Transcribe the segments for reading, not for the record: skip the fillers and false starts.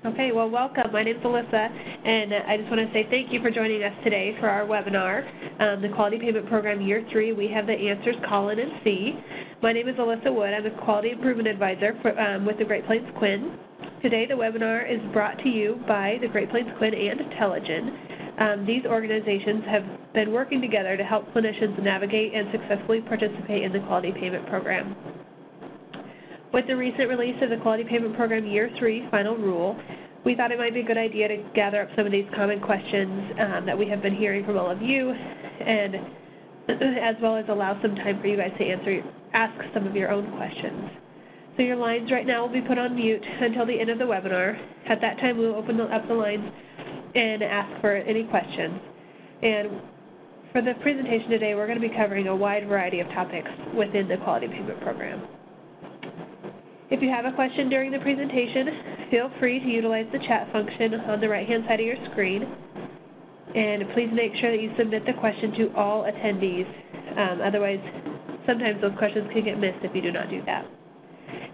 Okay, well, welcome. My name is Alyssa, and I just want to say thank you for joining us today for our webinar, the Quality Payment Program Year 3. We have the answers column and C. My name is Alyssa Wood. I'm a Quality Improvement Advisor with the Great Plains Quinn. Today, the webinar is brought to you by the Great Plains Quinn and Telligent. These organizations have been working together to help clinicians navigate and successfully participate in the Quality Payment Program. With the recent release of the Quality Payment Program Year 3 Final Rule, we thought it might be a good idea to gather up some of these common questions that we have been hearing from all of you, and as well as allow some time for you guys to ask some of your own questions. So your lines right now will be put on mute until the end of the webinar. At that time, we will open up the lines and ask for any questions. And for the presentation today, we're going to be covering a wide variety of topics within the Quality Payment Program. If you have a question during the presentation, feel free to utilize the chat function on the right-hand side of your screen. And please make sure that you submit the question to all attendees. Otherwise, sometimes those questions can get missed if you do not do that.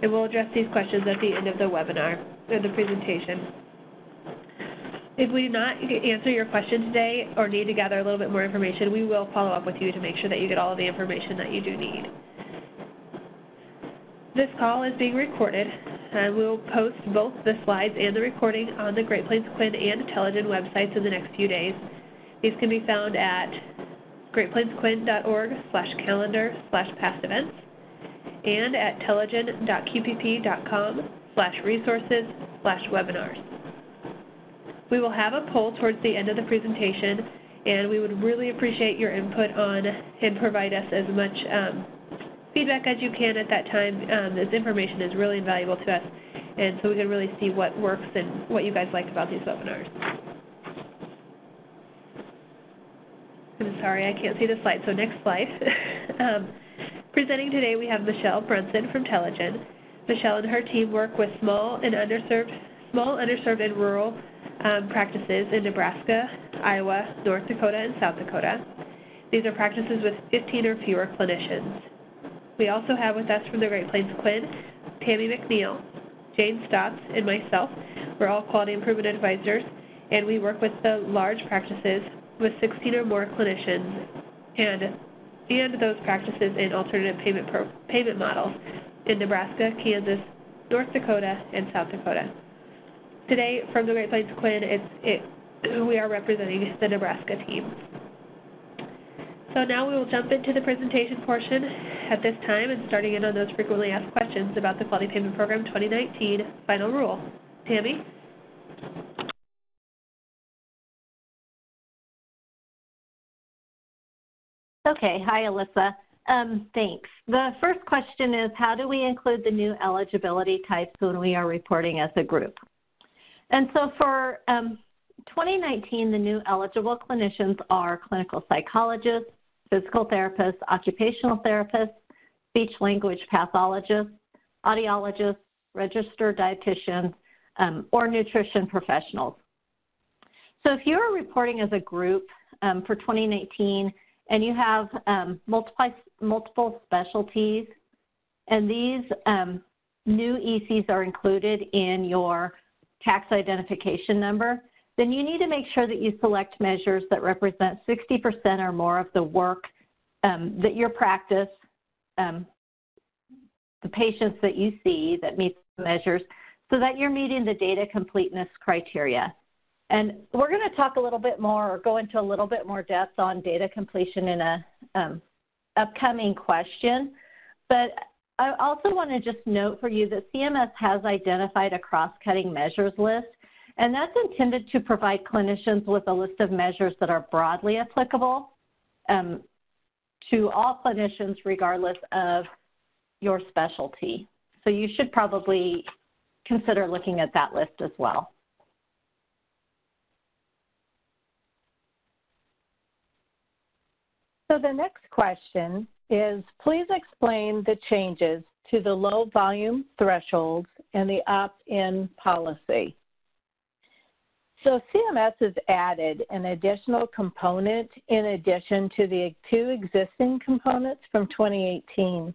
And we'll address these questions at the end of the webinar or the presentation. If we do not answer your question today or need to gather a little bit more information, we will follow up with you to make sure that you get all of the information that you do need. This call is being recorded, and we will post both the slides and the recording on the Great Plains Quinn and Telligent websites in the next few days. These can be found at greatplainsquinn.org/calendar/past events and at telligent.qpp.com/resources/webinars. We will have a poll towards the end of the presentation, and we would really appreciate your input on and provide us as much feedback as you can at that time. This information is really invaluable to us, and so we can really see what works and what you guys like about these webinars. I'm sorry, I can't see the slide, so next slide. Presenting today, we have Michelle Brunson from Telligent. Michelle and her team work with small, underserved, and rural practices in Nebraska, Iowa, North Dakota, and South Dakota. These are practices with 15 or fewer clinicians. We also have with us from the Great Plains Quinn, Tammy McNeil, Jane Stotts, and myself. We're all Quality Improvement Advisors, and we work with the large practices with 16 or more clinicians and those practices in alternative payment models in Nebraska, Kansas, North Dakota, and South Dakota. Today, from the Great Plains Quinn, we are representing the Nebraska team. So now we will jump into the presentation portion at this time and starting in on those frequently asked questions about the Quality Payment Program 2019 Final Rule. Tammy? Okay, hi Alyssa. Thanks. The first question is, how do we include the new eligibility types when we are reporting as a group? And so for 2019, the new eligible clinicians are clinical psychologists, physical therapists, occupational therapists, speech-language pathologists, audiologists, registered dietitians, or nutrition professionals. So if you're reporting as a group for 2019 and you have multiple specialties, and these new ECs are included in your tax identification number, then you need to make sure that you select measures that represent 60% or more of the work that your practice, the patients that you see that meet the measures, so that you're meeting the data completeness criteria. And we're going to talk a little bit more or go into a little bit more depth on data completion in a upcoming question. But I also want to just note for you that CMS has identified a cross-cutting measures list, and that's intended to provide clinicians with a list of measures that are broadly applicable to all clinicians regardless of your specialty. So you should probably consider looking at that list as well. So the next question is, please explain the changes to the low volume thresholds and the opt-in policy. So CMS has added an additional component in addition to the two existing components from 2018.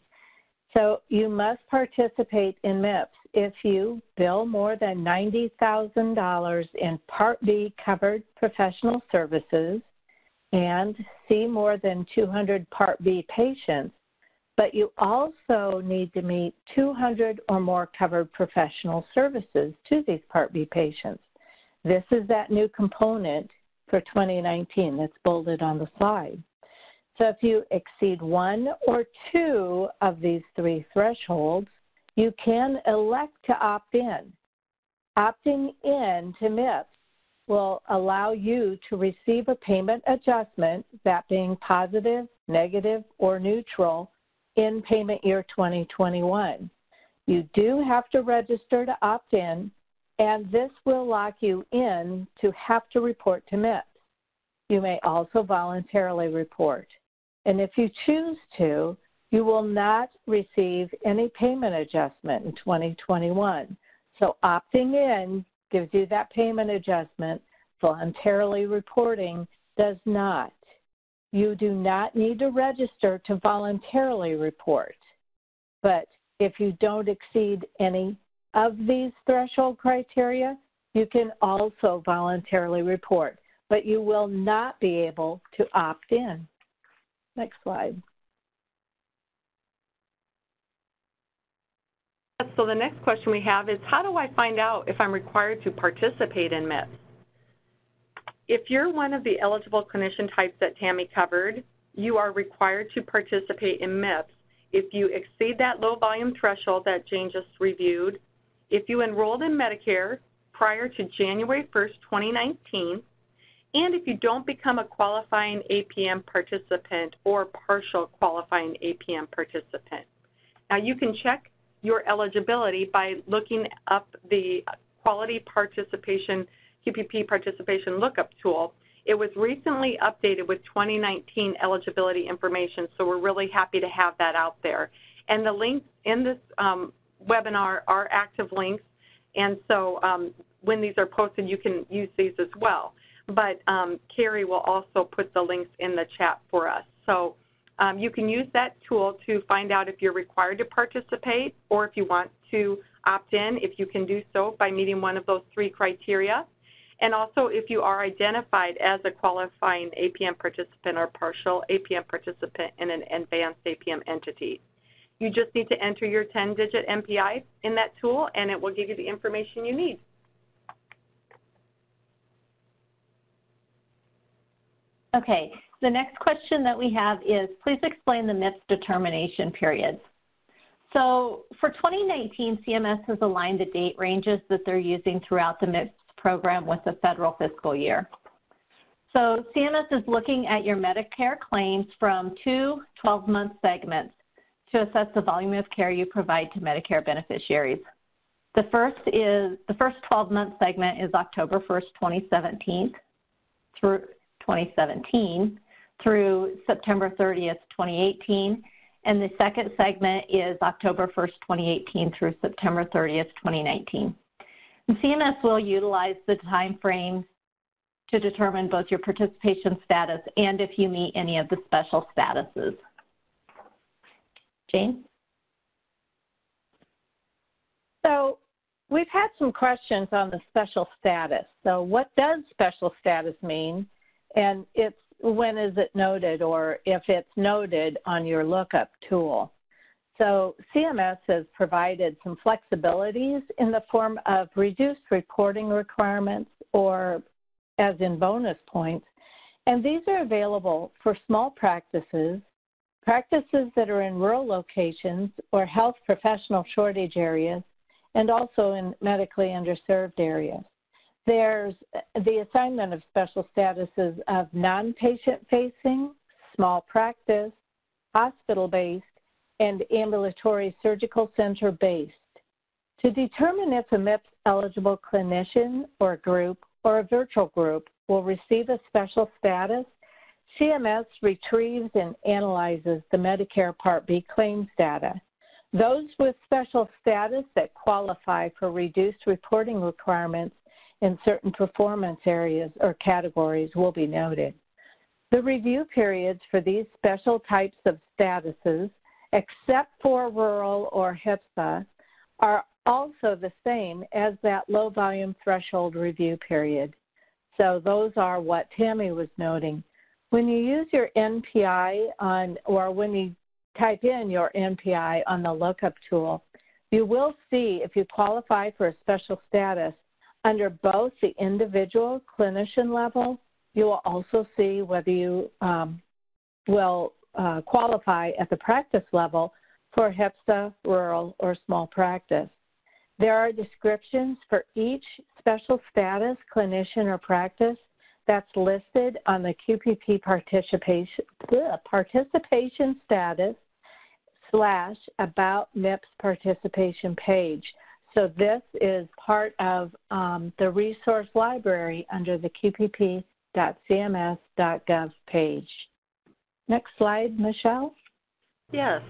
So you must participate in MIPS if you bill more than $90,000 in Part B covered professional services and see more than 200 Part B patients, but you also need to meet 200 or more covered professional services to these Part B patients. This is that new component for 2019 that's bolded on the slide. So if you exceed one or two of these three thresholds, you can elect to opt in. Opting in to MIPS will allow you to receive a payment adjustment, that being positive, negative, or neutral, in payment year 2021. You do have to register to opt in, and this will lock you in to have to report to MIPS. You may also voluntarily report. And if you choose to, you will not receive any payment adjustment in 2021. So opting in gives you that payment adjustment. Voluntarily reporting does not. You do not need to register to voluntarily report. But if you don't exceed any of these threshold criteria, you can also voluntarily report, but you will not be able to opt in. Next slide. So the next question we have is, how do I find out if I'm required to participate in MIPS? If you're one of the eligible clinician types that Tammy covered, you are required to participate in MIPS if you exceed that low volume threshold that Jane just reviewed, if you enrolled in Medicare prior to January 1st, 2019, and if you don't become a qualifying APM participant or partial qualifying APM participant. Now you can check your eligibility by looking up the Quality Participation, QPP Participation Lookup Tool. It was recently updated with 2019 eligibility information, so we're really happy to have that out there. And the links in this webinar are active links, and so when these are posted, you can use these as well. But Carrie will also put the links in the chat for us. So you can use that tool to find out if you're required to participate or if you want to opt in, if you can do so by meeting one of those three criteria. And also if you are identified as a qualifying APM participant or partial APM participant in an advanced APM entity. You just need to enter your 10-digit MPI in that tool, and it will give you the information you need. Okay, the next question that we have is, please explain the MIPS determination periods. So for 2019, CMS has aligned the date ranges that they're using throughout the MIPS program with the federal fiscal year. So CMS is looking at your Medicare claims from two 12-month segments to assess the volume of care you provide to Medicare beneficiaries. The first 12-month segment is October 1st, 2017 through September 30th, 2018, and the second segment is October 1st, 2018 through September 30th, 2019. And CMS will utilize the time frame to determine both your participation status and if you meet any of the special statuses. Jane? So we've had some questions on the special status. So what does special status mean? And when is it noted, or if it's noted on your lookup tool? So CMS has provided some flexibilities in the form of reduced reporting requirements, or as in bonus points, and these are available for small practices, practices that are in rural locations or health professional shortage areas, and also in medically underserved areas. There's the assignment of special statuses of non-patient facing, small practice, hospital-based, and ambulatory surgical center-based. To determine if a MIPS eligible clinician or group or a virtual group will receive a special status, CMS retrieves and analyzes the Medicare Part B claims data. Those with special status that qualify for reduced reporting requirements in certain performance areas or categories will be noted. The review periods for these special types of statuses except for rural or HPSA, are also the same as that low volume threshold review period. So those are what Tammy was noting. When you use your NPI or when you type in your NPI on the lookup tool, you will see if you qualify for a special status under both the individual clinician level. You will also see whether you will qualify at the practice level for HPSA, rural, or small practice. There are descriptions for each special status, clinician, or practice that's listed on the QPP participation status / about MIPS participation page. So this is part of the resource library under the QPP.cms.gov page. Next slide, Michelle. Yes.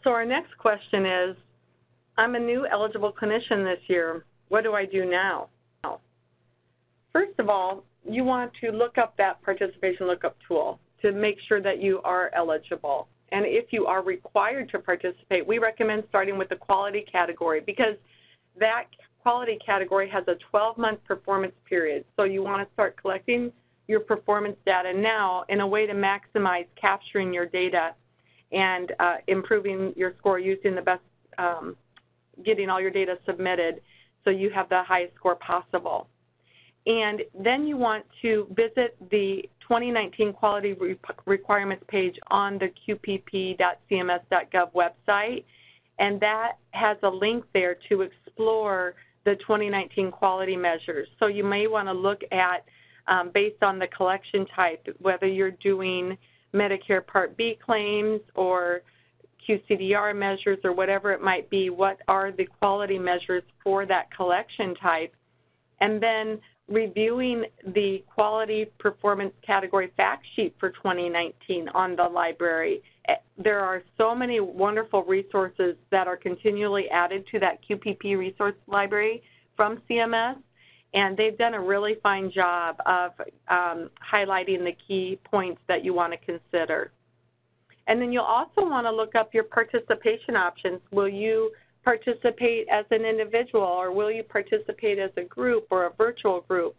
So our next question is, I'm a new eligible clinician this year. What do I do now? First of all, you want to look up that participation lookup tool to make sure that you are eligible. And if you are required to participate, we recommend starting with the quality category because that quality category has a 12-month performance period. So you want to start collecting your performance data now in a way to maximize capturing your data and improving your score using the best, getting all your data submitted so you have the highest score possible. And then you want to visit the 2019 quality requirements page on the QPP.cms.gov website, and that has a link there to explore the 2019 quality measures. So you may want to look at, based on the collection type, whether you're doing Medicare Part B claims or QCDR measures or whatever it might be, what are the quality measures for that collection type, and then reviewing the quality performance category fact sheet for 2019 on the library. There are so many wonderful resources that are continually added to that QPP resource library from CMS, and they've done a really fine job of highlighting the key points that you want to consider. And then you'll also want to look up your participation options. Will you participate as an individual, or will you participate as a group or a virtual group?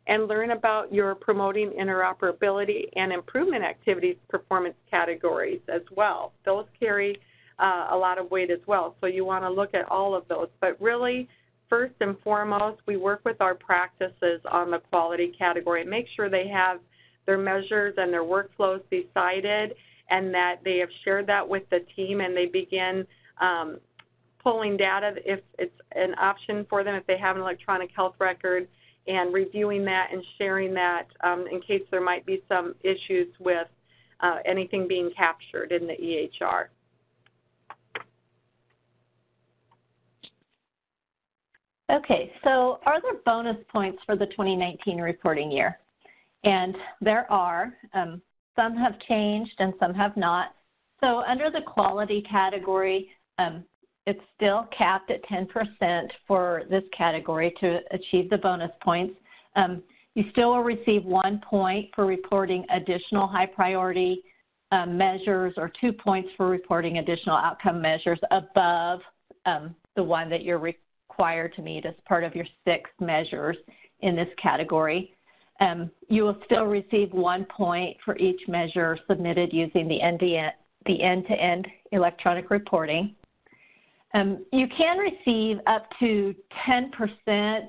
And learn about your promoting interoperability and improvement activities performance categories as well. Those carry a lot of weight as well, so you want to look at all of those. But really, first and foremost, we work with our practices on the quality category and make sure they have their measures and their workflows decided and that they have shared that with the team and they begin pulling data if it's an option for them, if they have an electronic health record, and reviewing that and sharing that in case there might be some issues with anything being captured in the EHR. Okay, so are there bonus points for the 2019 reporting year? And there are. Some have changed and some have not. So under the quality category, it's still capped at 10% for this category to achieve the bonus points. You still will receive 1 point for reporting additional high priority measures or 2 points for reporting additional outcome measures above the one that you're required to meet as part of your 6 measures in this category. You will still receive 1 point for each measure submitted using the end-to-end electronic reporting. You can receive up to 10%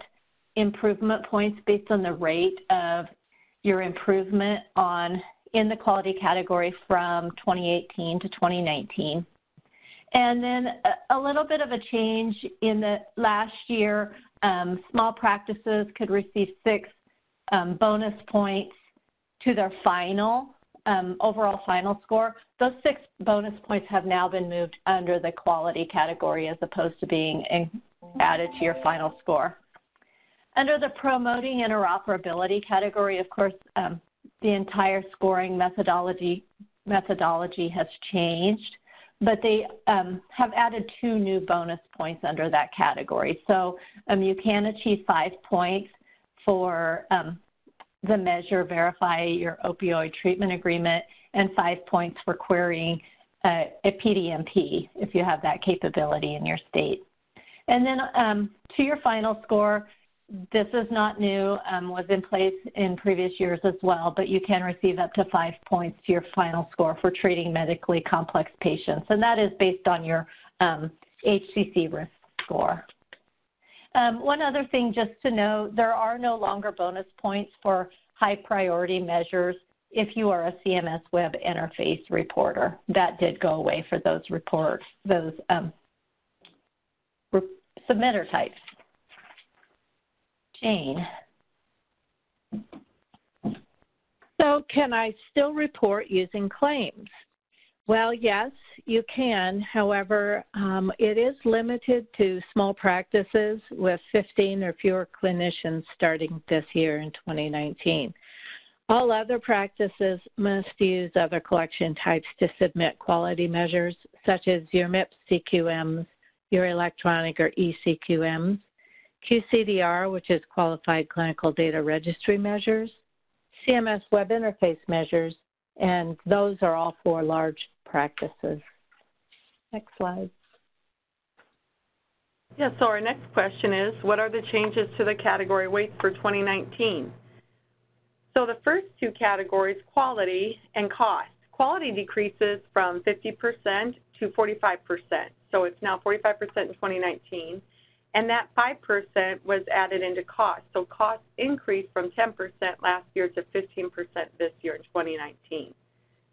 improvement points based on the rate of your improvement in the quality category from 2018 to 2019. And then a little bit of a change in the last year, small practices could receive 6 bonus points to their final overall final score. Those 6 bonus points have now been moved under the quality category as opposed to being added to your final score. Under the promoting interoperability category, of course, the entire scoring methodology has changed, but they have added 2 new bonus points under that category. So you can achieve 5 points for the measure verify your opioid treatment agreement and 5 points for querying a PDMP if you have that capability in your state. And then to your final score, this is not new, was in place in previous years as well, but you can receive up to 5 points to your final score for treating medically complex patients, and that is based on your HCC risk score. One other thing just to note, there are no longer bonus points for high priority measures if you are a CMS web interface reporter. That did go away for those reports, those submitter types. Jane. So can I still report using claims? Well, yes, you can. However, it is limited to small practices with 15 or fewer clinicians starting this year in 2019. All other practices must use other collection types to submit quality measures, such as your MIPS CQMs, your electronic or eCQMs, QCDR, which is Qualified Clinical Data Registry measures, CMS Web Interface measures, and those are all for large practices. Next slide. Yeah, so our next question is, what are the changes to the category weights for 2019? So the first two categories, quality and cost. Quality decreases from 50% to 45%. So it's now 45% in 2019. And that 5% was added into cost. So cost increased from 10% last year to 15% this year in 2019.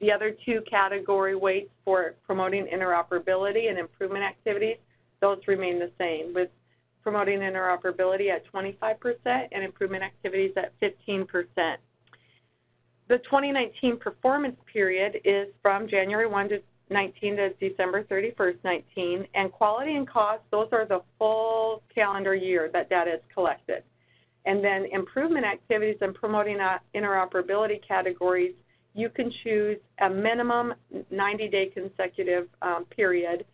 The other two category weights for promoting interoperability and improvement activities, those remain the same, with promoting interoperability at 25% and improvement activities at 15%. The 2019 performance period is from January 1 to 19 to December 31st, 19, and quality and cost, those are the full calendar year that data is collected. And then improvement activities and promoting interoperability categories, you can choose a minimum 90-day consecutive period,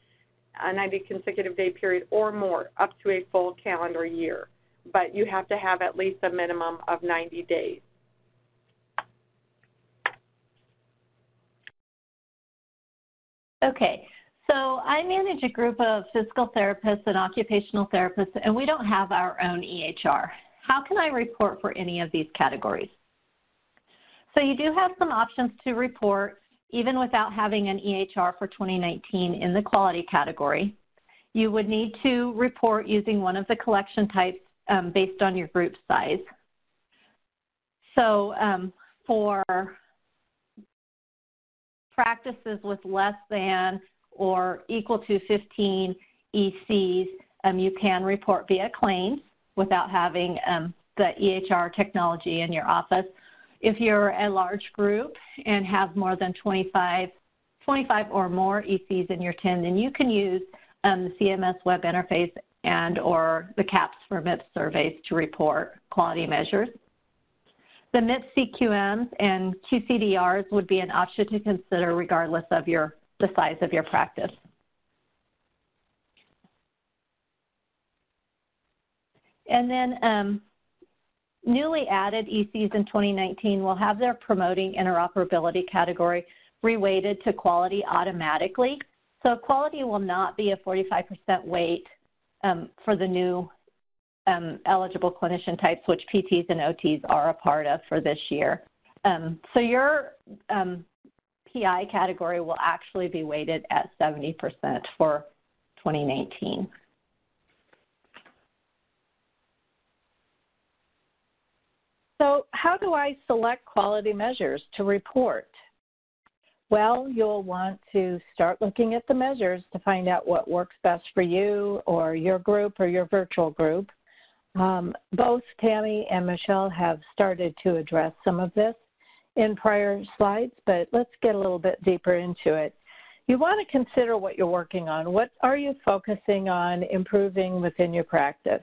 a 90 consecutive day period or more, up to a full calendar year. But you have to have at least a minimum of 90 days. Okay, so I manage a group of physical therapists and occupational therapists, and we don't have our own EHR. How can I report for any of these categories? So you do have some options to report even without having an EHR for 2019 in the quality category. You would need to report using one of the collection types based on your group size. So for practices with less than or equal to 15 ECs, you can report via claims without having the EHR technology in your office. If you're a large group and have more than 25 or more ECs in your TIN, then you can use the CMS web interface and or the CAPS for MIPS surveys to report quality measures. The MIPS CQMs and QCDRs would be an option to consider regardless of the size of your practice. And then newly added ECs in 2019 will have their promoting interoperability category reweighted to quality automatically. So quality will not be a 45% weight for the new eligible clinician types, which PTs and OTs are a part of for this year. So your PI category will actually be weighted at 70% for 2019. So how do I select quality measures to report? Well, you'll want to start looking at the measures to find out what works best for you or your group or your virtual group. Both Tammy and Michelle have started to address some of this in prior slides, but let's get a little bit deeper into it. You want to consider what you're working on. What are you focusing on improving within your practice?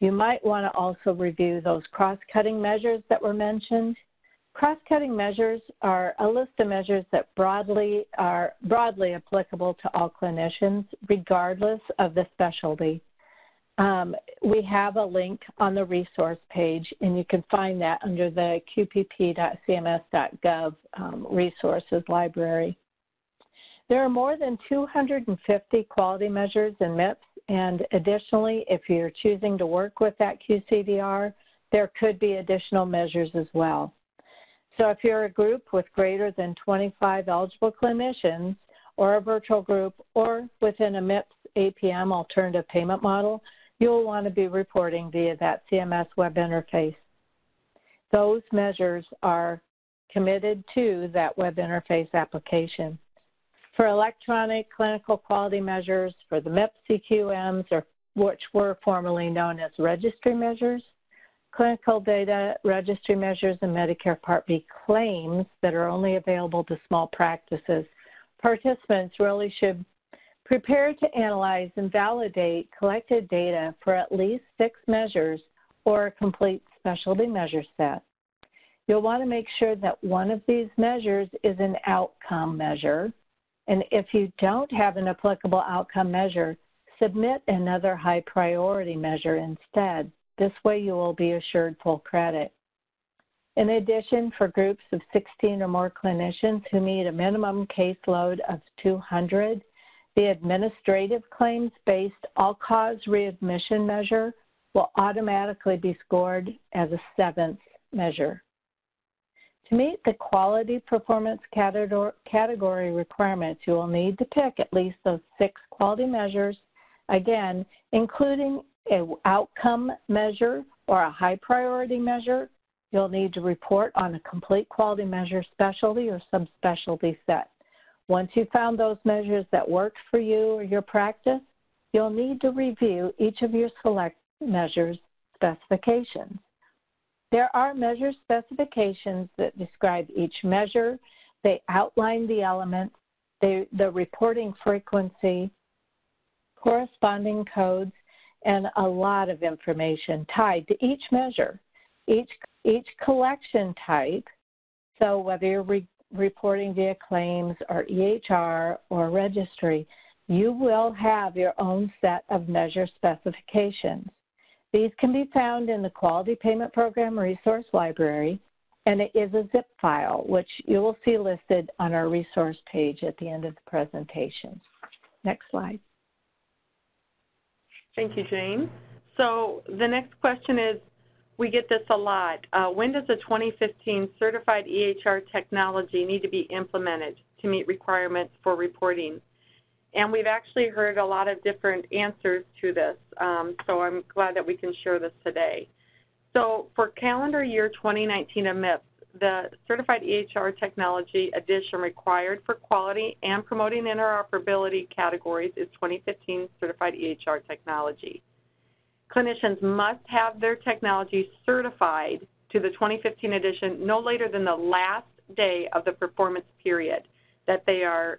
You might want to also review those cross-cutting measures that were mentioned. Cross-cutting measures are a list of measures that are broadly applicable to all clinicians, regardless of the specialty. We have a link on the resource page, and you can find that under the qpp.cms.gov resources library. There are more than 250 quality measures in MIPS, and additionally, if you're choosing to work with that QCDR, there could be additional measures as well. So if you're a group with greater than 25 eligible clinicians, or a virtual group, or within a MIPS APM alternative payment model, you'll want to be reporting via that CMS web interface. Those measures are committed to that web interface application. For electronic clinical quality measures, for the MIPS CQMs, or which were formerly known as registry measures, clinical data registry measures, and Medicare Part B claims that are only available to small practices, participants really should prepare to analyze and validate collected data for at least 6 measures or a complete specialty measure set. You'll want to make sure that one of these measures is an outcome measure. And if you don't have an applicable outcome measure, submit another high priority measure instead. This way you will be assured full credit. In addition, for groups of 16 or more clinicians who meet a minimum caseload of 200, the administrative claims-based all-cause readmission measure will automatically be scored as a 7th measure. To meet the quality performance category requirements, you will need to pick at least those 6 quality measures, again, including an outcome measure or a high priority measure. You'll need to report on a complete quality measure specialty or subspecialty set. Once you've found those measures that work for you or your practice, you'll need to review each of your select measures' specifications. There are measure specifications that describe each measure. They outline the elements, the reporting frequency, corresponding codes, and a lot of information tied to each measure. Each collection type, so whether you're reporting via claims or EHR or registry, you will have your own set of measure specifications. These can be found in the Quality Payment Program Resource Library, and it is a zip file, which you will see listed on our resource page at the end of the presentation. Next slide. Thank you, Jane. So the next question is, we get this a lot. When does the 2015 certified EHR technology need to be implemented to meet requirements for reporting? And we've actually heard a lot of different answers to this, so I'm glad that we can share this today. So for calendar year 2019 of MIPS, the certified EHR technology addition required for quality and promoting interoperability categories is 2015 certified EHR technology. Clinicians must have their technology certified to the 2015 edition no later than the last day of the performance period that they are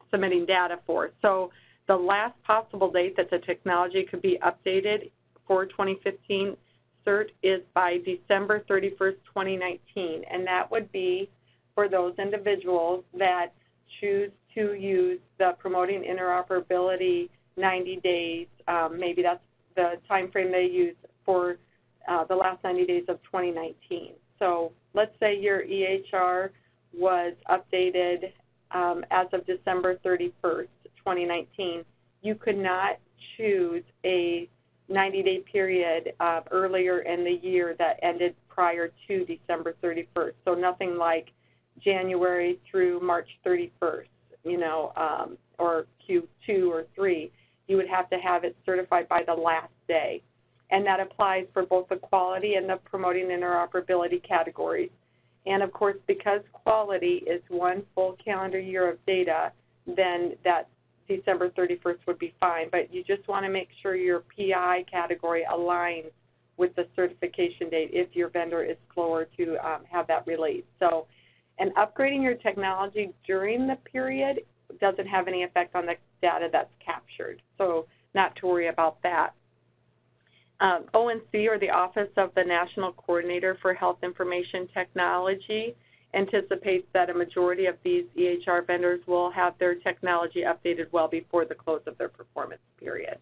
submitting data for. So the last possible date that the technology could be updated for 2015 cert is by December 31st, 2019, and that would be for those individuals that choose to use the Promoting Interoperability 90 days. Maybe that's the time frame they use for the last 90 days of 2019. So let's say your EHR was updated as of December 31st, 2019. You could not choose a 90-day period earlier in the year that ended prior to December 31st. So nothing like January through March 31st, you know, or Q2 or 3. You would have to have it certified by the last day. And that applies for both the quality and the promoting interoperability categories. And of course, because quality is one full calendar year of data, then that December 31st would be fine. But you just want to make sure your PI category aligns with the certification date if your vendor is slower to have that released. So, and upgrading your technology during the period doesn't have any effect on the data that's captured. So not to worry about that. ONC, or the Office of the National Coordinator for Health Information Technology, anticipates that a majority of these EHR vendors will have their technology updated well before the close of their performance period.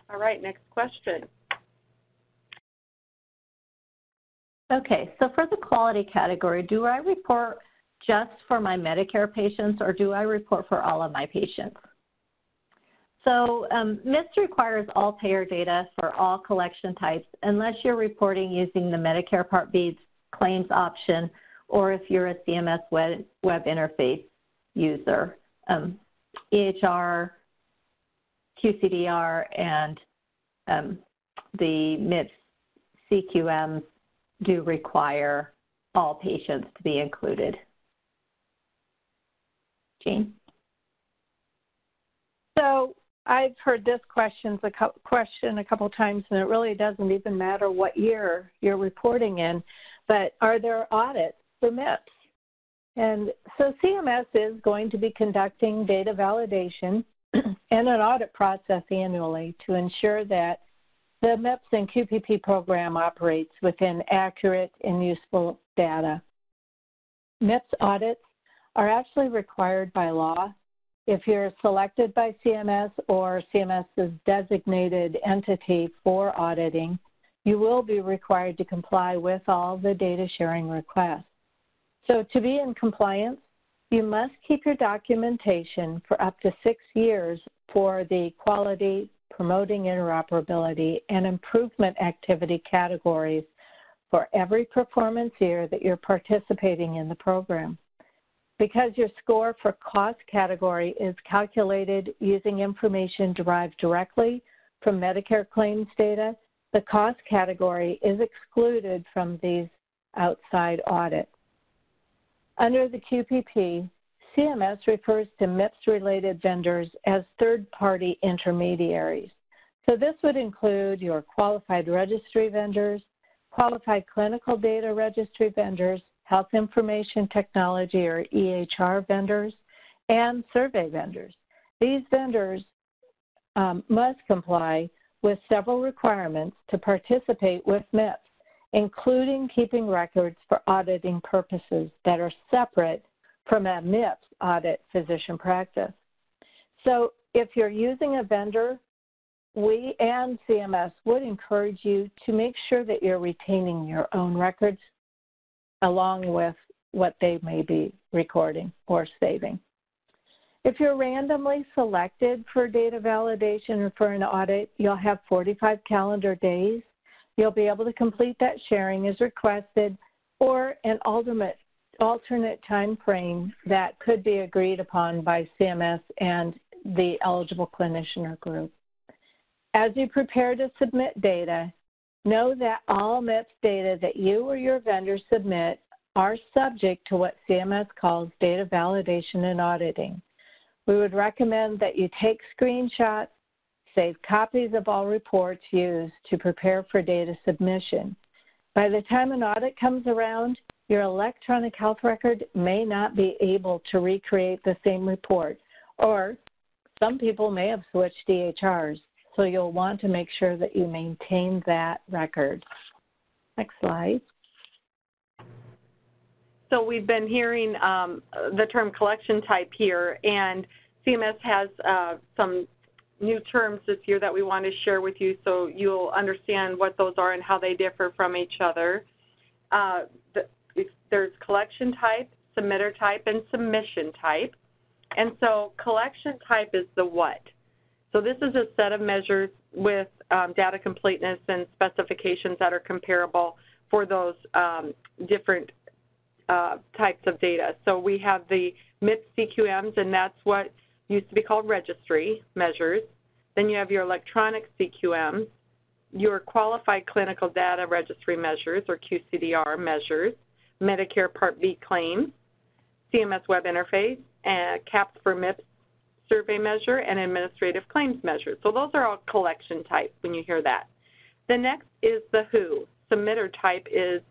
All right, next question. Okay, so for the quality category, do I report just for my Medicare patients, or do I report for all of my patients? So MIPS requires all payer data for all collection types unless you're reporting using the Medicare Part B claims option, or if you're a CMS web interface user. EHR, QCDR, and the MIPS CQMs do require all patients to be included. Jean? So I've heard this question a couple times, and it really doesn't even matter what year you're reporting in, but are there audits for MIPS? And so CMS is going to be conducting data validation and an audit process annually to ensure that the MIPS and QPP program operates within accurate and useful data. MIPS audits are actually required by law. If you're selected by CMS or CMS's designated entity for auditing, you will be required to comply with all the data sharing requests. So to be in compliance, you must keep your documentation for up to 6 years for the quality, promoting interoperability, and improvement activity categories for every performance year that you're participating in the program. Because your score for cost category is calculated using information derived directly from Medicare claims data, the cost category is excluded from these outside audits. Under the QPP, CMS refers to MIPS-related vendors as third-party intermediaries. So this would include your qualified registry vendors, qualified clinical data registry vendors, health information technology or EHR vendors, and survey vendors. These vendors must comply with several requirements to participate with MIPS, including keeping records for auditing purposes that are separate from a MIPS audit physician practice. So if you're using a vendor, we and CMS would encourage you to make sure that you're retaining your own records along with what they may be recording or saving. If you're randomly selected for data validation or for an audit, you'll have 45 calendar days. You'll be able to complete that sharing as requested, or an alternate time frame that could be agreed upon by CMS and the eligible clinician or group. As you prepare to submit data, know that all MIPS data that you or your vendor submit are subject to what CMS calls data validation and auditing. We would recommend that you take screenshots, save copies of all reports used to prepare for data submission. By the time an audit comes around, your electronic health record may not be able to recreate the same report, or some people may have switched EHRs, so you'll want to make sure that you maintain that record. Next slide. So we've been hearing the term collection type here, and CMS has some new terms this year that we want to share with you so you'll understand what those are and how they differ from each other. There's collection type, submitter type, and submission type. And so collection type is the what. So this is a set of measures with data completeness and specifications that are comparable for those different types of data. So we have the MIPS CQMs, and that's what used to be called registry measures. Then you have your electronic CQMs, your qualified clinical data registry measures, or QCDR measures, Medicare Part B claims, CMS web interface, and CAPS for MIPS survey measure, and administrative claims measures. So those are all collection types when you hear that. The next is the who. Submitter type is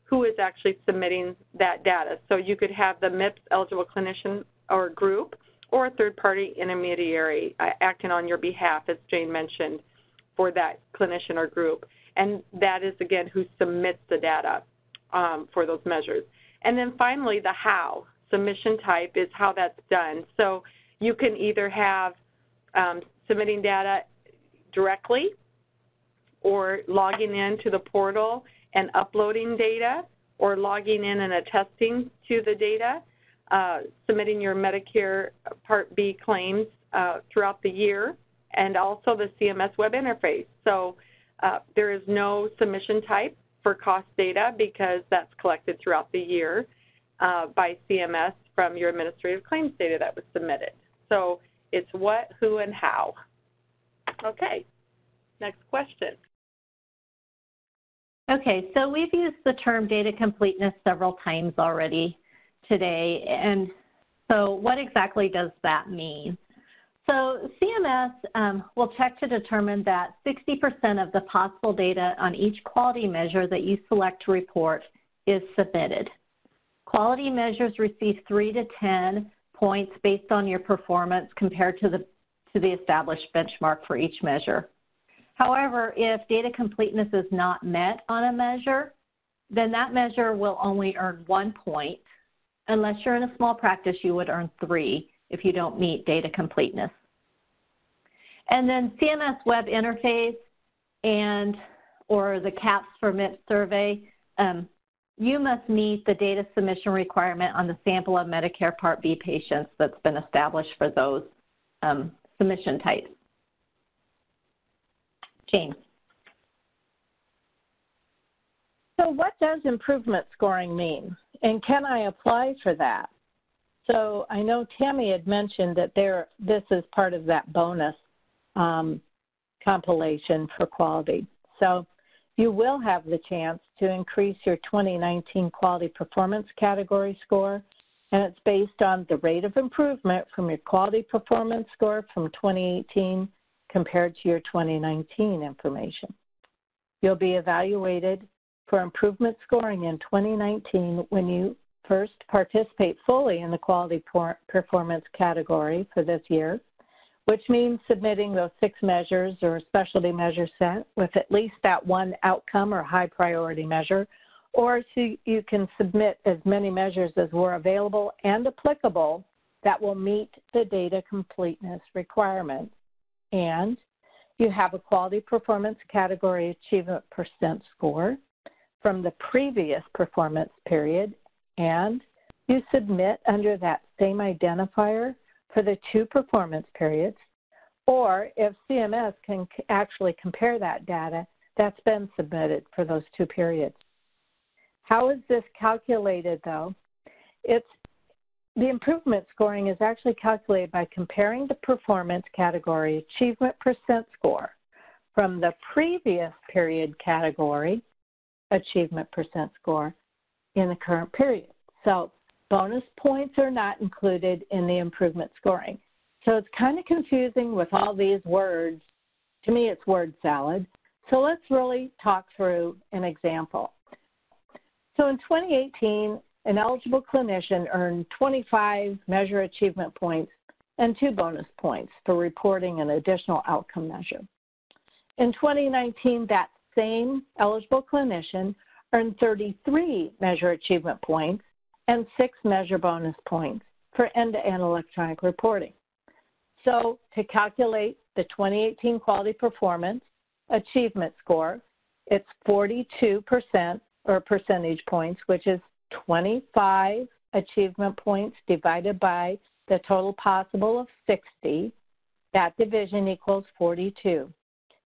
who is actually submitting that data. So you could have the MIPS eligible clinician or group, or a third-party intermediary acting on your behalf, as Jane mentioned, for that clinician or group. And that is, again, who submits the data for those measures. And then finally, the how. Submission type is how that's done. So you can either have submitting data directly or logging into the portal and uploading data, or logging in and attesting to the data. submitting your Medicare Part B claims throughout the year, and also the CMS web interface. So there is no submission type for cost data because that's collected throughout the year by CMS from your administrative claims data that was submitted. So it's what, who, and how. Okay, next question. Okay, so we've used the term data completeness several times already today, and so what exactly does that mean? So CMS will check to determine that 60% of the possible data on each quality measure that you select to report is submitted. Quality measures receive 3 to 10 points based on your performance compared to the established benchmark for each measure. However, if data completeness is not met on a measure, then that measure will only earn 1 point. Unless you're in a small practice, you would earn 3 if you don't meet data completeness. And then CMS web interface or the CAHPS for MIPS survey, you must meet the data submission requirement on the sample of Medicare Part B patients that's been established for those submission types. James. So what does improvement scoring mean, and can I apply for that? So I know Tammy had mentioned that this is part of that bonus compilation for quality. So you will have the chance to increase your 2019 quality performance category score, and it's based on the rate of improvement from your quality performance score from 2018 compared to your 2019 information. You'll be evaluated for improvement scoring in 2019 when you first participate fully in the quality performance category for this year, which means submitting those 6 measures or a specialty measure set with at least that one outcome or high priority measure, or so you can submit as many measures as were available and applicable that will meet the data completeness requirements. And you have a quality performance category achievement percent score from the previous performance period, and you submit under that same identifier for the 2 performance periods, or if CMS can actually compare that data, that's been submitted for those 2 periods. How is this calculated, though? The improvement scoring is actually calculated by comparing the performance category achievement percent score from the previous period category achievement percent score in the current period. So bonus points are not included in the improvement scoring. So it's kind of confusing with all these words. To me, it's word salad. So let's really talk through an example. So in 2018, an eligible clinician earned 25 measure achievement points and 2 bonus points for reporting an additional outcome measure. In 2019, that same eligible clinician earned 33 measure achievement points and 6 measure bonus points for end-to-end electronic reporting. So to calculate the 2018 quality performance achievement score, it's 42% or percentage points, which is 25 achievement points divided by the total possible of 60. That division equals 42.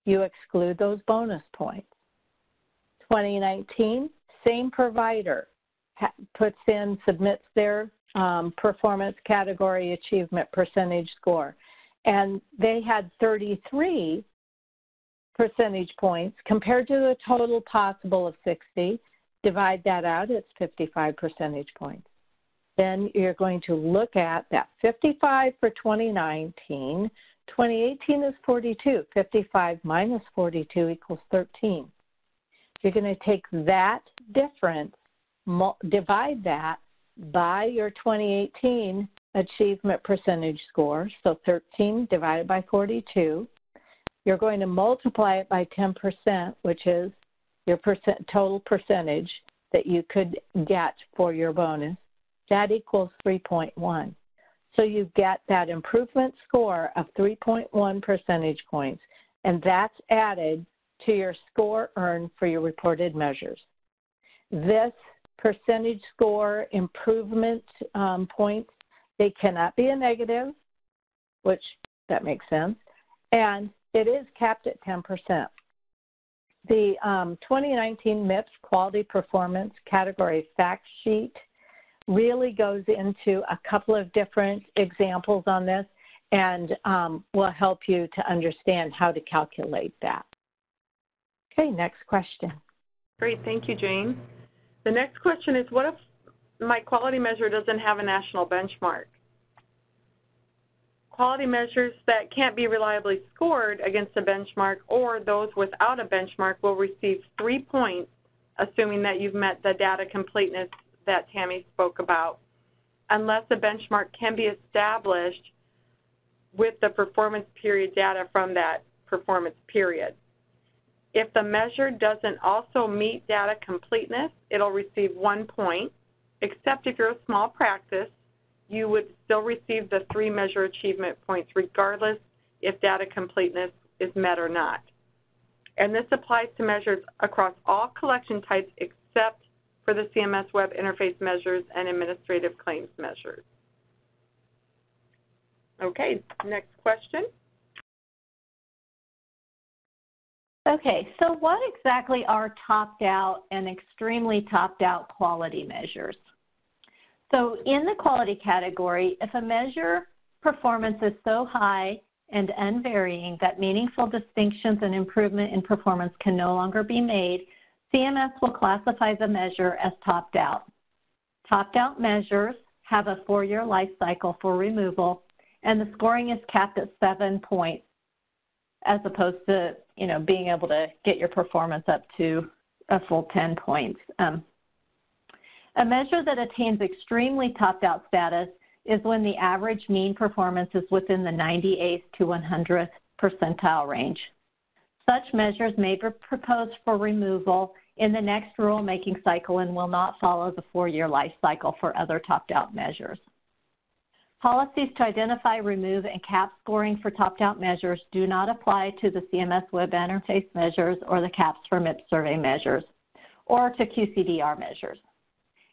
You exclude those bonus points. 2019, same provider submits their performance category achievement percentage score, and they had 33 percentage points compared to a total possible of 60. Divide that out, it's 55 percentage points. Then you're going to look at that 55 for 2019. 2018 is 42. 55 minus 42 equals 13. You're going to take that difference, divide that by your 2018 achievement percentage score, so 13 divided by 42. You're going to multiply it by 10%, which is your total percentage that you could get for your bonus. That equals 3.1. So you get that improvement score of 3.1 percentage points, and that's added to your score earned for your reported measures. This percentage score improvement points. They cannot be a negative, which that makes sense, and it is capped at 10%. The 2019 MIPS Quality Performance Category Fact Sheet really goes into a couple of different examples on this and will help you to understand how to calculate that. Okay, next question. Great, thank you, Jane. The next question is, what if my quality measure doesn't have a national benchmark? Quality measures that can't be reliably scored against a benchmark or those without a benchmark will receive 3 points, assuming that you've met the data completeness that Tammy spoke about, unless a benchmark can be established with the performance period data from that performance period. If the measure doesn't also meet data completeness, it'll receive 1 point, except if you're a small practice, you would still receive the 3 measure achievement points regardless if data completeness is met or not. And this applies to measures across all collection types except for the CMS web interface measures and administrative claims measures. Okay, next question. Okay, so what exactly are topped out and extremely topped out quality measures? So in the quality category, if a measure performance is so high and unvarying that meaningful distinctions and improvement in performance can no longer be made, CMS will classify the measure as topped out. Topped out measures have a 4-year life cycle for removal, and the scoring is capped at 7 points, as opposed to, being able to get your performance up to a full 10 points. A measure that attains extremely topped out status is when the average mean performance is within the 98th to 100th percentile range. Such measures may be proposed for removal in the next rulemaking cycle and will not follow the 4-year life cycle for other topped out measures. Policies to identify, remove, and cap scoring for topped out measures do not apply to the CMS web interface measures or the caps for MIPS survey measures or to QCDR measures.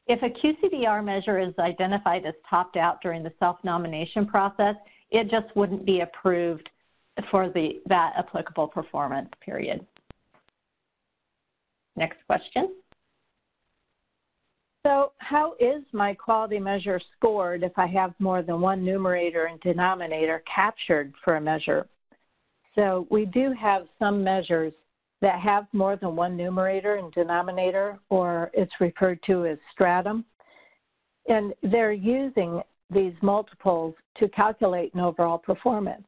If a QCDR measure is identified as topped out during the self-nomination process, it just wouldn't be approved for that applicable performance period. Next question. So how is my quality measure scored if I have more than one numerator and denominator captured for a measure? So we do have some measures that have more than one numerator and denominator, or it's referred to as stratum. And they're using these multiples to calculate an overall performance.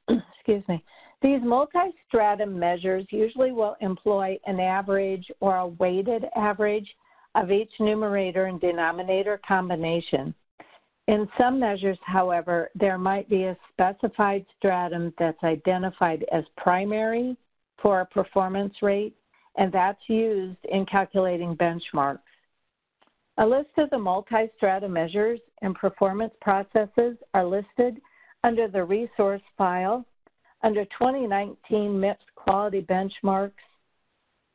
Excuse me. These multi-stratum measures usually will employ an average or a weighted average of each numerator and denominator combination. In some measures, however, there might be a specified stratum that's identified as primary for a performance rate, and that's used in calculating benchmarks. A list of the multi-strata measures and performance processes are listed under the resource file under 2019 MIPS Quality Benchmarks,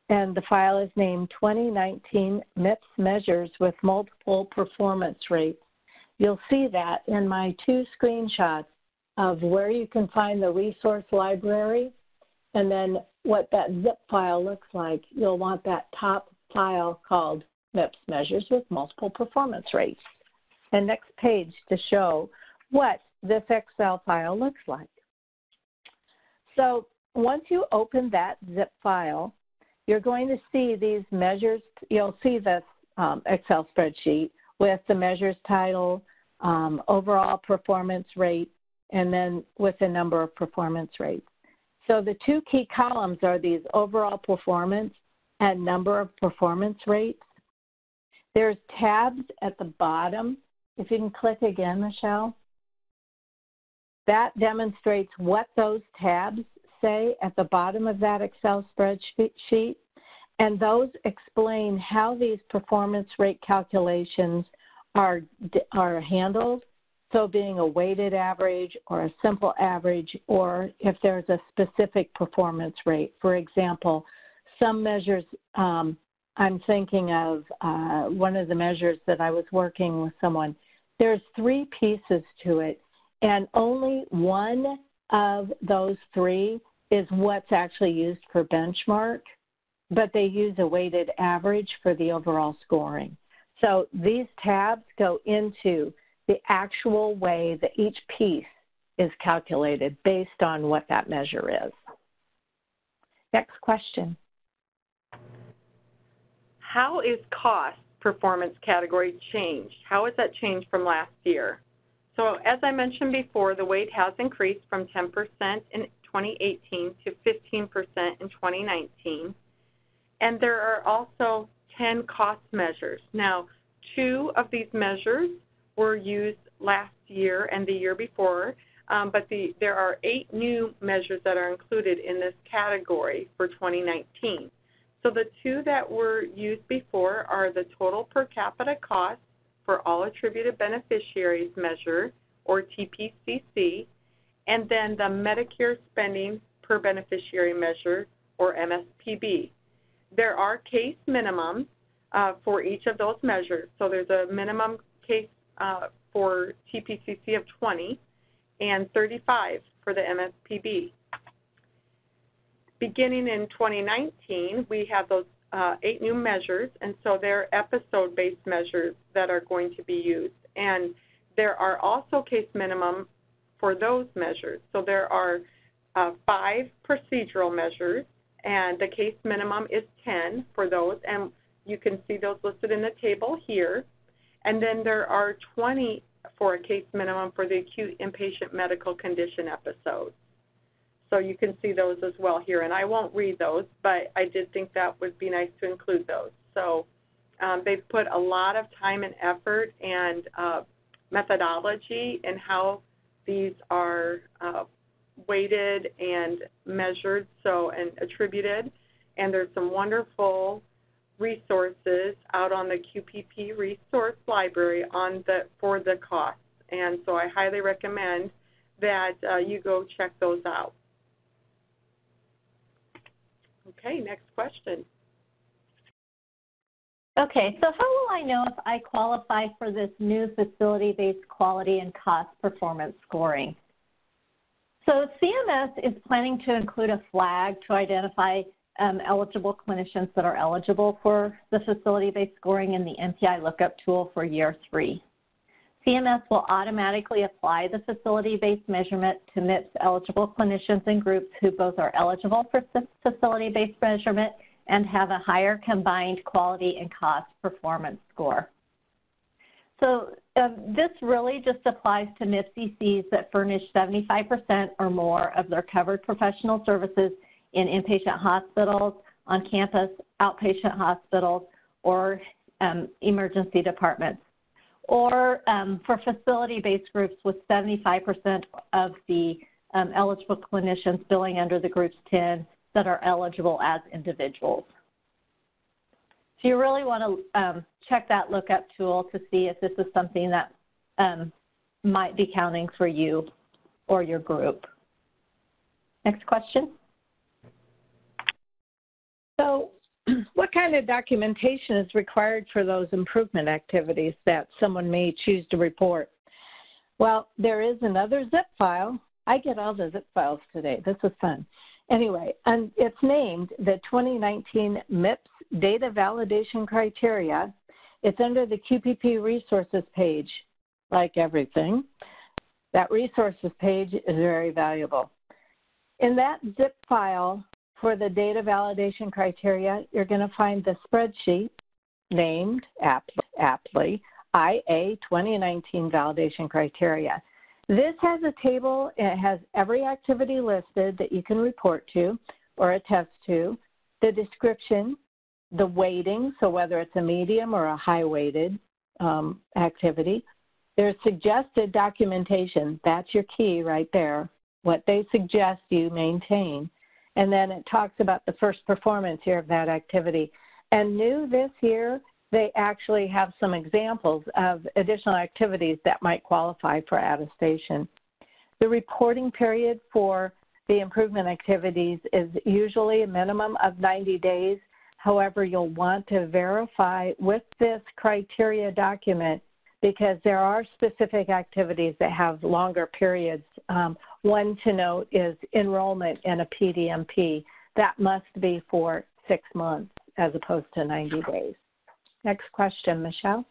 and the file is named 2019 MIPS Measures with Multiple Performance Rates. You'll see that in my 2 screenshots of where you can find the resource library and then what that zip file looks like. You'll want that top file called MIPS Measures with Multiple Performance Rates. And next page to show what this Excel file looks like. So once you open that zip file, you're going to see these measures. You'll see this Excel spreadsheet with the measures title, overall performance rate, and then with the number of performance rates. So the 2 key columns are these overall performance and number of performance rates. There's tabs at the bottom. If you can click again, Michelle. That demonstrates what those tabs say at the bottom of that Excel spreadsheet, and those explain how these performance rate calculations are handled, so being a weighted average or a simple average, or if there's a specific performance rate. For example, some measures I'm thinking of one of the measures that I was working with someone. There's 3 pieces to it, and only one of those 3 is what's actually used for benchmark, but they use a weighted average for the overall scoring. So these tabs go into the actual way that each piece is calculated based on what that measure is. Next question. How is cost performance category changed? How has that changed from last year? So as I mentioned before, the weight has increased from 10% in 2018 to 15% in 2019. And there are also 10 cost measures. Now, 2 of these measures were used last year and the year before, but there are 8 new measures that are included in this category for 2019. So the 2 that were used before are the total per capita cost for all attributed beneficiaries measure, or TPCC, and then the Medicare spending per beneficiary measure, or MSPB. There are case minimums for each of those measures. So there's a minimum case for TPCC of 20 and 35 for the MSPB. Beginning in 2019, we have those 8 new measures, and so they're episode-based measures that are going to be used. And there are also case minimum for those measures. So there are 5 procedural measures, and the case minimum is 10 for those, and you can see those listed in the table here. And then there are 20 for a case minimum for the acute inpatient medical condition episodes. So you can see those as well here, and I won't read those, but I did think that would be nice to include those. So they've put a lot of time and effort and methodology in how these are weighted and measured and attributed, and there's some wonderful resources out on the QPP resource library for the costs, and so I highly recommend that you go check those out. Okay, next question. Okay, so how will I know if I qualify for this new facility-based quality and cost performance scoring? So CMS is planning to include a flag to identify eligible clinicians that are eligible for the facility-based scoring in the NPI lookup tool for year 3. CMS will automatically apply the facility-based measurement to MIPS eligible clinicians and groups who both are eligible for facility-based measurement and have a higher combined quality and cost performance score. So this really just applies to MIPS ECs that furnish 75% or more of their covered professional services in inpatient hospitals, on campus, outpatient hospitals, or emergency departments, or for facility-based groups with 75% of the eligible clinicians billing under the Groups 10 that are eligible as individuals. So you really want to check that lookup tool to see if this is something that might be counting for you or your group. Next question. So what kind of documentation is required for those improvement activities that someone may choose to report? Well, there is another zip file. I get all the zip files today. This is fun. Anyway, and it's named the 2019 MIPS Data Validation Criteria. It's under the QPP Resources page, like everything. That resources page is very valuable. In that zip file for the data validation criteria, you're going to find the spreadsheet named aptly IA 2019 Validation Criteria. This has a table. It has every activity listed that you can report to or attest to, the description, the weighting, so whether it's a medium or a high-weighted activity. There's suggested documentation. That's your key right there, what they suggest you maintain. And then it talks about the first performance year of that activity. And new this year, they actually have some examples of additional activities that might qualify for attestation. The reporting period for the improvement activities is usually a minimum of 90 days. However, you'll want to verify with this criteria document because there are specific activities that have longer periods. One to note is enrollment in a PDMP. That must be for 6 months as opposed to 90 days. Next question, Michelle.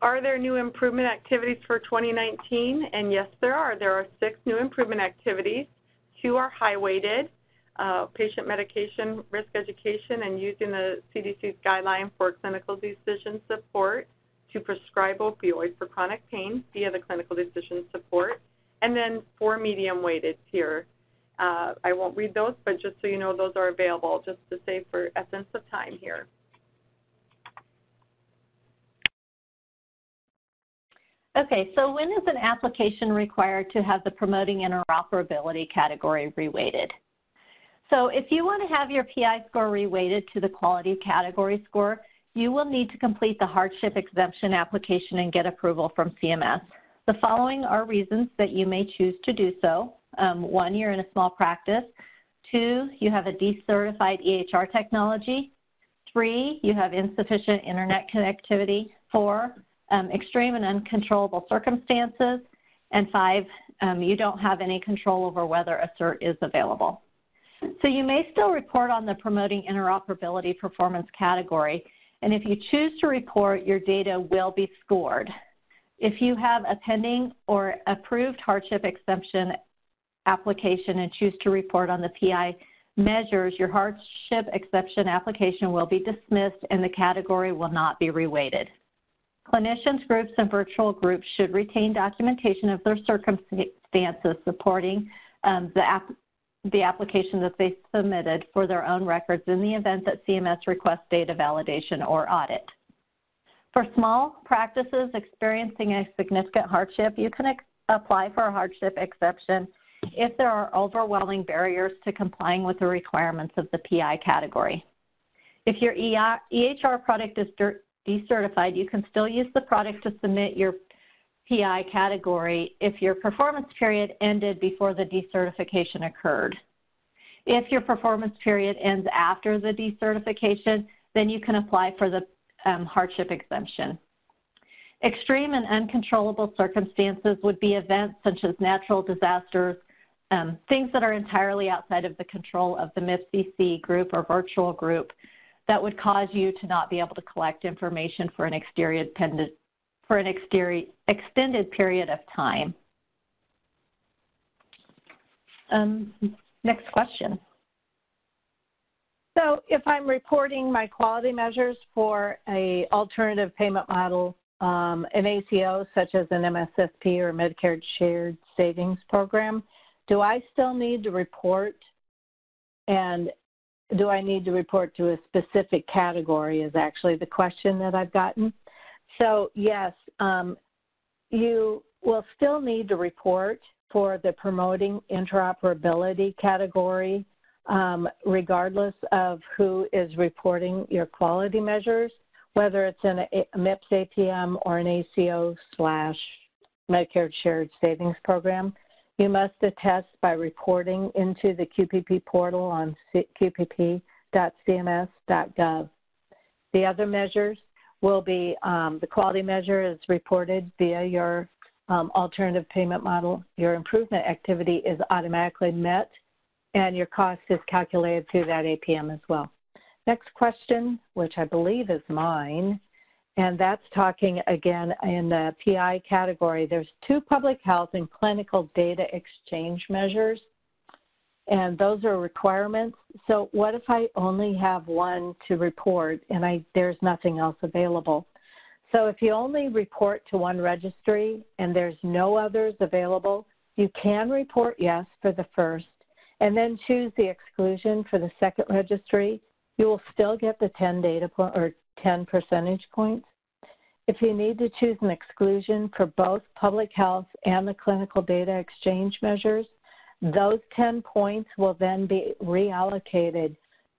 Are there new improvement activities for 2019? And yes, there are. There are 6 new improvement activities. 2 are high-weighted, patient medication risk education and using the CDC's guideline for clinical decision support to prescribe opioids for chronic pain via the clinical decision support, and then 4 medium-weighted here. I won't read those, but just so you know, those are available, just to say for essence of time here. Okay, so when is an application required to have the promoting interoperability category reweighted? So if you want to have your PI score reweighted to the quality category score, you will need to complete the hardship exemption application and get approval from CMS. The following are reasons that you may choose to do so. 1, you're in a small practice. 2, you have a decertified EHR technology. 3, you have insufficient internet connectivity. 4, extreme and uncontrollable circumstances. And 5, you don't have any control over whether a cert is available. So you may still report on the promoting interoperability performance category, and if you choose to report, your data will be scored. If you have a pending or approved hardship exemption application and choose to report on the PI measures, your hardship exception application will be dismissed and the category will not be reweighted. Clinicians, groups, and virtual groups should retain documentation of their circumstances supporting the application that they submitted for their own records in the event that CMS requests data validation or audit. For small practices experiencing a significant hardship, you can apply for a hardship exception if there are overwhelming barriers to complying with the requirements of the PI category. If your EHR product is decertified, you can still use the product to submit your PI category if your performance period ended before the decertification occurred. If your performance period ends after the decertification, then you can apply for the hardship exemption. Extreme and uncontrollable circumstances would be events such as natural disasters, things that are entirely outside of the control of the MIPCC group or virtual group that would cause you to not be able to collect information for an extended period of time. Next question. So if I'm reporting my quality measures for an alternative payment model, an ACO such as an MSSP or Medicare Shared Savings Program, do I still need to report, and do I need to report to a specific category is actually the question that I've gotten. So yes, you will still need to report for the promoting interoperability category, regardless of who is reporting your quality measures, whether it's in a MIPS APM or an ACO/Medicare Shared Savings Program. You must attest by reporting into the QPP portal on qpp.cms.gov. The other measures will be the quality measure is reported via your alternative payment model. Your improvement activity is automatically met, and your cost is calculated through that APM as well. Next question, which I believe is mine, and that's talking again in the PI category. There's 2 public health and clinical data exchange measures, and those are requirements. So what if I only have one to report and there's nothing else available? So if you only report to one registry and there's no others available, you can report yes for the first and then choose the exclusion for the second registry. You will still get the 10 percentage points. If you need to choose an exclusion for both public health and the clinical data exchange measures, those 10 points will then be reallocated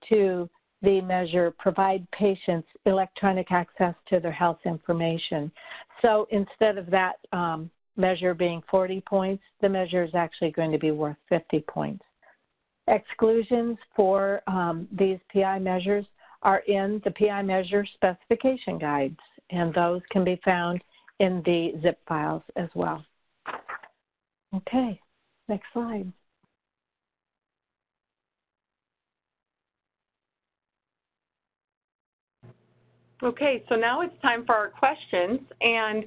to the measure provide patients electronic access to their health information. So instead of that measure being 40 points, the measure is actually going to be worth 50 points. Exclusions for these PI measures are in the PI measure specification guides, and those can be found in the zip files as well. Okay, next slide. Okay, so now it's time for our questions, and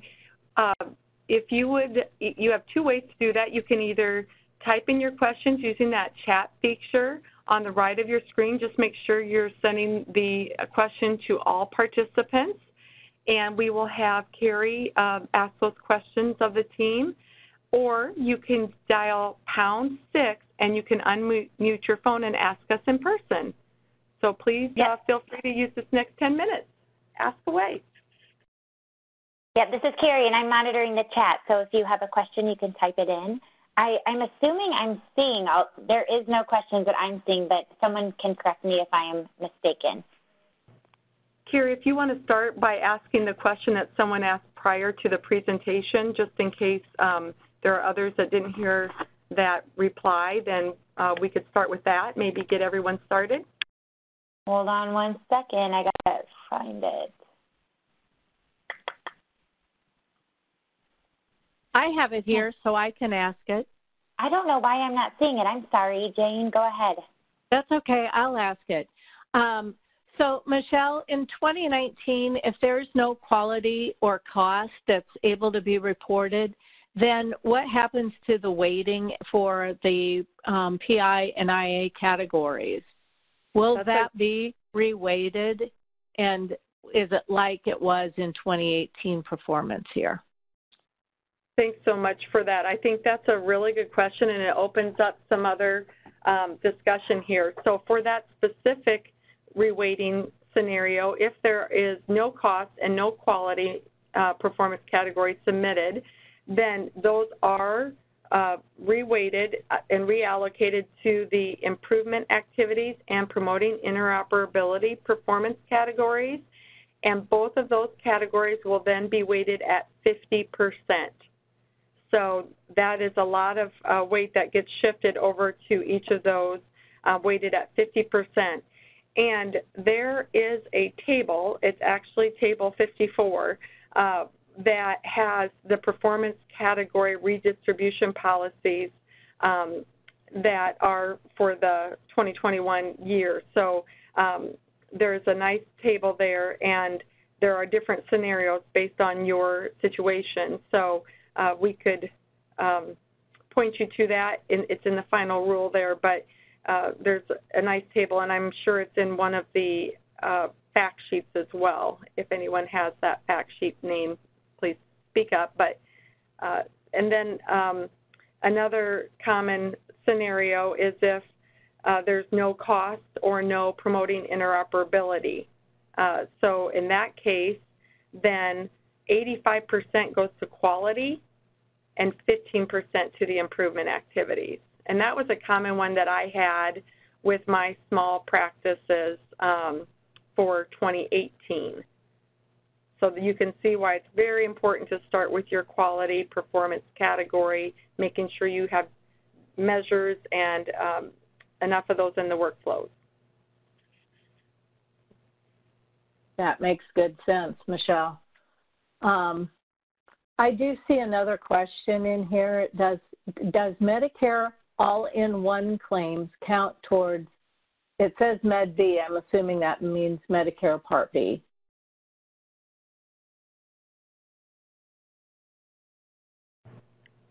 if you have two ways to do that. You can either type in your questions using that chat feature on the right of your screen. Just make sure you're sending the question to all participants, and we will have Carrie ask those questions of the team. Or you can dial #6 and you can unmute your phone and ask us in person. So please feel free to use this next 10 minutes. Ask away. Yeah, this is Carrie, and I'm monitoring the chat. So if you have a question, you can type it in. I'm assuming I'm seeing, there is no questions that I'm seeing, but someone can correct me if I am mistaken. Carrie, if you want to start by asking the question that someone asked prior to the presentation, just in case there are others that didn't hear that reply, then we could start with that, maybe get everyone started. Hold on one second, I gotta find it. I have it here, so I can ask it. I don't know why I'm not seeing it. I'm sorry, Jane, go ahead. That's okay, I'll ask it. So Michelle, in 2019, if there's no quality or cost that's able to be reported, then what happens to the weighting for the PI and IA categories? Will that be reweighted, and is it like it was in 2018 performance year? Thanks so much for that. I think that's a really good question, and it opens up some other discussion here. So for that specific reweighting scenario, if there is no cost and no quality performance category submitted, then those are reweighted and reallocated to the improvement activities and promoting interoperability performance categories, and both of those categories will then be weighted at 50%. So that is a lot of weight that gets shifted over to each of those weighted at 50%. And there is a table, it's actually table 54, that has the performance category redistribution policies that are for the 2021 year. So there's a nice table there, and there are different scenarios based on your situation. So we could point you to that. It's in the final rule there, but there's a nice table, and I'm sure it's in one of the fact sheets as well. If anyone has that fact sheet name, please speak up. But and then another common scenario is if there's no cost or no promoting interoperability. So in that case, then 85% goes to quality and 15% to the improvement activities. And that was a common one that I had with my small practices for 2018. So you can see why it's very important to start with your quality performance category, making sure you have measures and enough of those in the workflows. That makes good sense, Michelle. I do see another question in here. Does Medicare all-in-one claims count towards, it says Med B, I'm assuming that means Medicare Part B.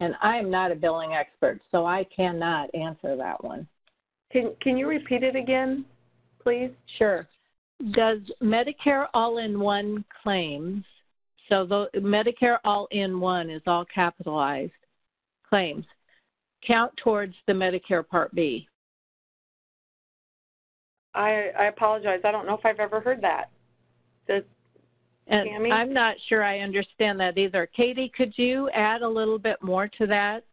And I am not a billing expert, so I cannot answer that one. Can you repeat it again, please? Sure. Does Medicare all-in-one claims, so the Medicare all-in-one is all capitalized, claims, count towards the Medicare Part B? I apologize. I don't know if I've ever heard that. And I'm not sure I understand that either. Katie, could you add a little bit more to that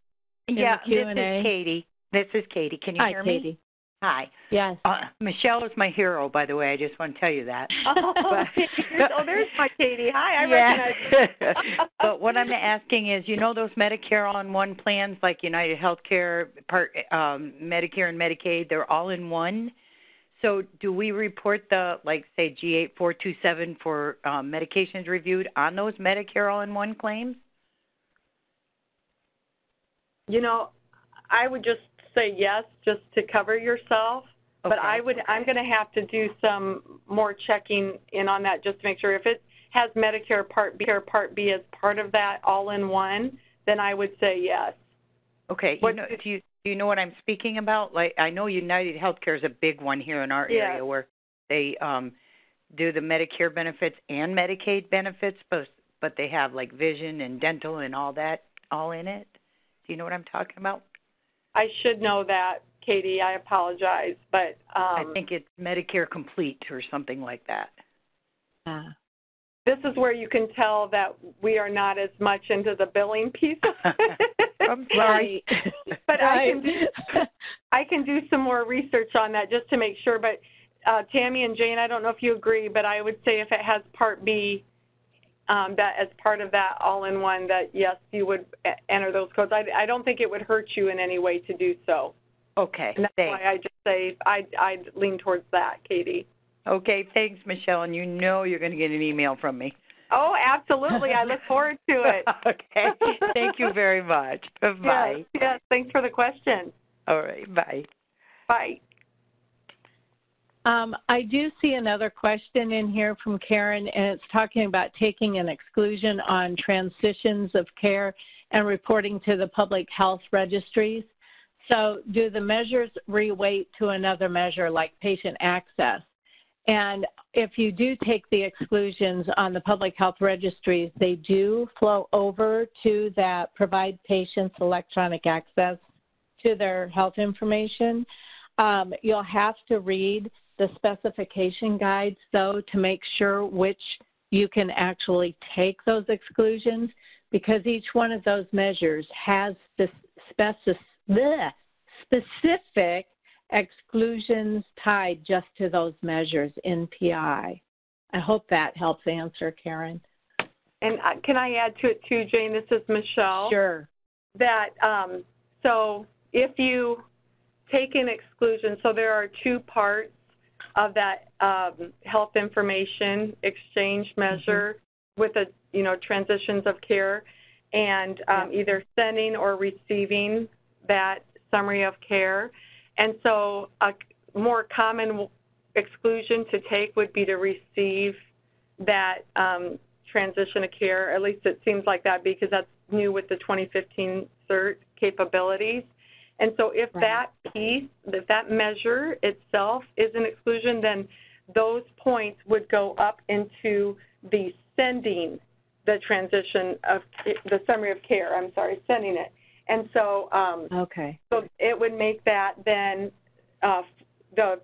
in the Q&A? This is Katie. Can you hear me? Hi, Katie. Hi. Yes. Michelle is my hero, by the way. I just want to tell you that. There's my Katie. Hi, I recognize you. But what I'm asking is, those Medicare all-in-one plans like United Healthcare, Medicare and Medicaid, they're all in one. So do we report the, say, G8427 for medications reviewed on those Medicare all-in-one claims? I would just say yes, just to cover yourself. Okay. But I'm going to have to do some more checking in on that just to make sure if it has Medicare Part B as part of that all-in-one, then I would say yes. Okay. Do you know what I'm speaking about? I know United Healthcare is a big one here in our area where they do the Medicare benefits and Medicaid benefits, but they have vision and dental and all that all in it. Do you know what I'm talking about? I should know that, Katie. I apologize, but I think it's Medicare Complete or something like that. This is where you can tell that we are not as much into the billing piece of it. I'm sorry. But I can do some more research on that just to make sure. But Tammy and Jane, I don't know if you agree, but I would say if it has Part B, that as part of that all-in-one, that yes, you would enter those codes. I don't think it would hurt you in any way to do so. Okay. And that's why I just say I'd lean towards that, Katie. Okay, thanks, Michelle, and you're going to get an email from me. Oh, absolutely. I look forward to it. Okay. Thank you very much. Bye. Yes, thanks for the question. All right, bye. Bye. I do see another question in here from Karen, and it's talking about taking an exclusion on transitions of care and reporting to the public health registries. So do the measures reweight to another measure like patient access? And if you do take the exclusions on the public health registries, they do flow over to that provide patients electronic access to their health information. You'll have to read the specification guides, though, to make sure which you can actually take those exclusions, because each one of those measures has this specific exclusions tied just to those measures in PI. I hope that helps answer, Karen. And can I add to it too, Jane? This is Michelle. Sure. That so if you take an exclusion, so there are two parts of that health information exchange measure with a transitions of care, and either sending or receiving that summary of care. And so a more common exclusion to take would be to receive that transition of care. At least it seems like that, because that's new with the 2015 CERT capabilities. And so if that piece, if that measure itself is an exclusion, then those points would go up into the sending the transition of the summary of care, sending it. And so, so it would make that then the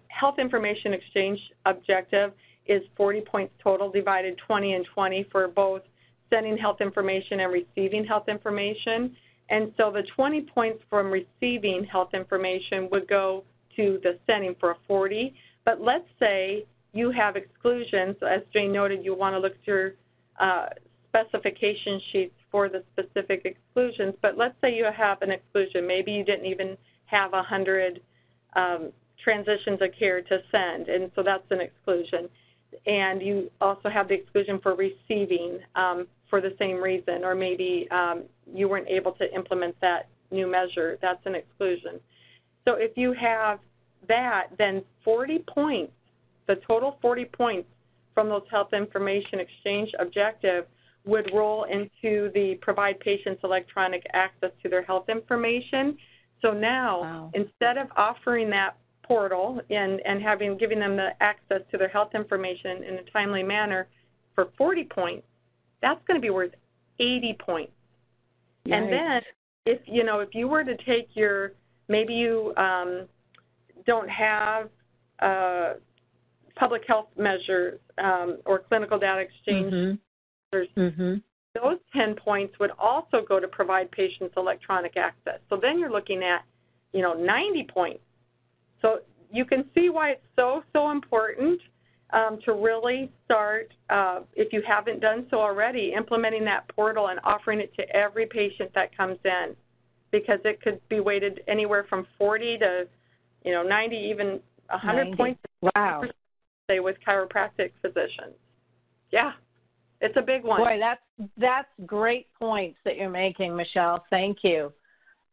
health information exchange objective is 40 points total, divided 20 and 20 for both sending health information and receiving health information. And so the 20 points from receiving health information would go to the sending for a 40. But let's say you have exclusions. As Jane noted, you want to look at your specification sheets for the specific exclusions. But let's say you have an exclusion. Maybe you didn't even have 100 transitions of care to send, and so that's an exclusion. And you also have the exclusion for receiving for the same reason, or maybe you weren't able to implement that new measure. That's an exclusion. So if you have that, then 40 points, the total 40 points from those health information exchange objective would roll into the provide patients electronic access to their health information. So now, instead of offering that portal and giving them the access to their health information in a timely manner for 40 points, that's going to be worth 80 points. Nice. And then if you were to take your, maybe you don't have public health measures or clinical data exchange measures, those 10 points would also go to provide patients electronic access. So then you're looking at 90 points. So you can see why it's so important to really start, if you haven't done so already, implementing that portal and offering it to every patient that comes in, because it could be weighted anywhere from 40 to 90, even 100 points. Wow. Say with chiropractic physicians. Yeah, it's a big one. Boy, that's great points that you're making, Michelle. Thank you.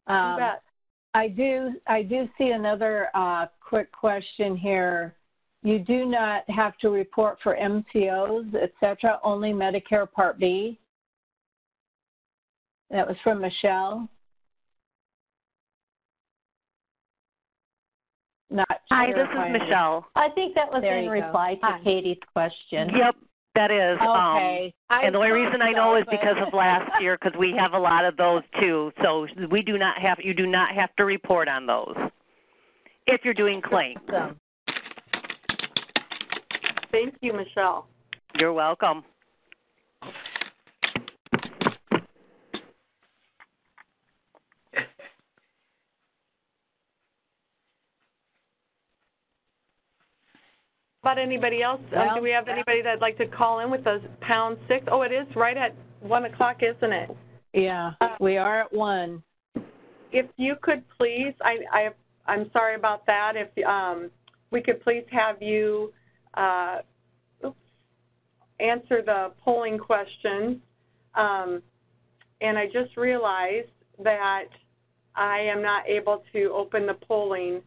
You bet. I do see another quick question here. You do not have to report for MCOs, et cetera, only Medicare Part B. That was from Michelle. Not sure. Hi, this is Michelle. I think that was in reply to Katie's question. Yep, that is. Okay. And the only reason I know is because of last year, because we have a lot of those too. So you do not have to report on those if you're doing claims. Awesome. Thank you, Michelle. You're welcome. About anybody else? Well, do we have anybody that'd like to call in with us? #6. Oh, it is right at 1 o'clock, isn't it? Yeah, we are at 1. If you could please, I'm sorry about that. If we could please have you answer the polling questions. And I just realized that I am not able to open the polling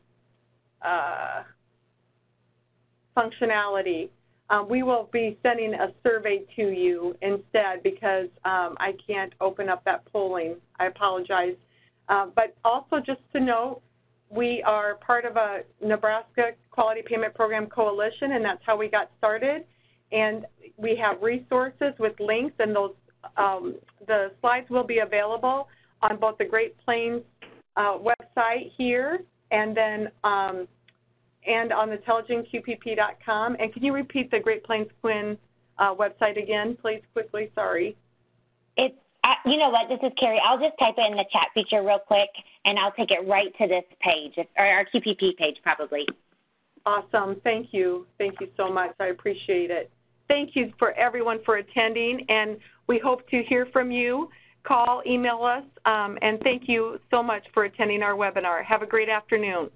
functionality. We will be sending a survey to you instead, because I can't open up that polling. I apologize. But also just to note, we are part of a Nebraska Quality Payment Program Coalition, and that's how we got started. And we have resources with links, and those the slides will be available on both the Great Plains website here, and then and on the intelligentqpp.com. And can you repeat the Great Plains Quinn website again, please, quickly? Sorry. It's, you know what, this is Carrie. I'll just type it in the chat feature real quick, and I'll take it right to this page, or our QPP page probably. Awesome. Thank you. Thank you so much. I appreciate it. Thank you for everyone for attending, and we hope to hear from you. Call, email us, and thank you so much for attending our webinar. Have a great afternoon.